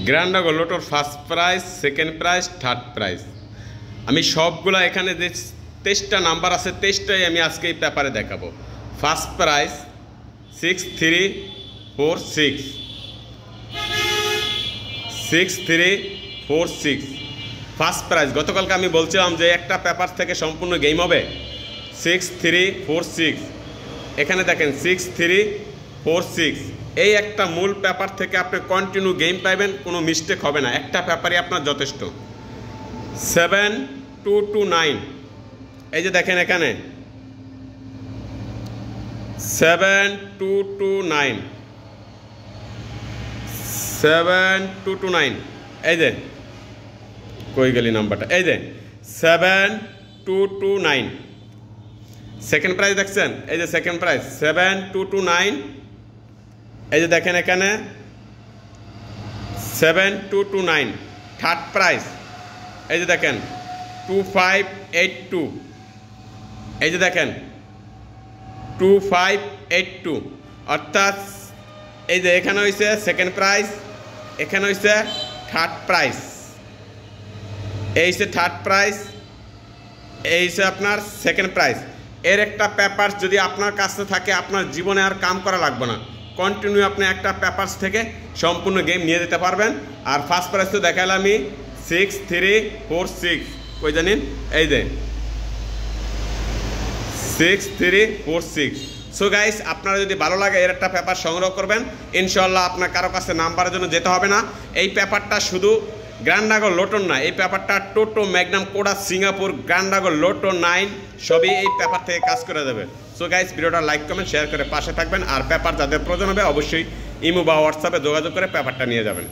গ্র্যান্ডাগো লোটোর first prize, second prize, third prize. আমি সবগুলা এখানে যে 23টা নাম্বার আছে 23টাই আমি আজকে এই পেপারে দেখাবো। First prize 6346, 6346 first prize. গতকালকে আমি বলছিলাম যে একটা পেপার থেকে সম্পূর্ণ গেম হবে। 6346 এখানে দেখেন 6346, এই একটা মূল পেপার থেকে আপনি কন্টিনিউ গেম পাইবেন, কোনো মিস্টেক হবে না, একটা পেপারই আপনার যথেষ্ট। 7229 এই যে দেখেন এখানে 7229, 7229 এই যে কই গেলি নাম্বারটা, এই যে 7229 সেকেন্ড প্রাইজ দেখছেন, এই যে সেকেন্ড প্রাইজ 7229, এই যে দেখেন এখানে 7229 থার্ড প্রাইজ, এই যে দেখেন 2582, এই যে দেখেন 2582, অর্থাৎ এই যে এখানে হয়েছে সেকেন্ড প্রাইজ, এখানে হয়েছে থার্ড প্রাইজ, এই হচ্ছে থার্ড প্রাইজ, এই হচ্ছে আপনার সেকেন্ড প্রাইজ। এর একটা পেপার যদি আপনার কাছে থাকে আপনার জীবনে আর কাম করা লাগবে না, কন্টিনিউ আপনি একটা পেপারস থেকে সম্পূর্ণ গেম নিয়ে যেতে পারবেন। আর ফার্স্ট প্রাইজ তো দেখালাম আমি 6346, কই জানেন, এই যে 6346। সো গাইস, আপনারা যদি ভালো লাগে এর একটা পেপার সংগ্রহ করবেন, ইনশাল্লাহ আপনার কারো কাছে নাম্বারের জন্য যেতে হবে না। এই পেপারটা শুধু গ্র্যান্ডাগো লোটো না, এই পেপারটা টোটো, ম্যাগনাম, কোডা, সিঙ্গাপুর, গ্র্যান্ডাগো লোটো 9 সবই এই পেপার থেকে কাজ করে দেবে। সো গাইস, ভিডিওটা লাইক কমেন্ট শেয়ার করে পাশে থাকবেন। আর পেপার যাদের প্রয়োজন হবে অবশ্যই ইমো বা হোয়াটসঅ্যাপে যোগাযোগ করে পেপারটা নিয়ে যাবেন।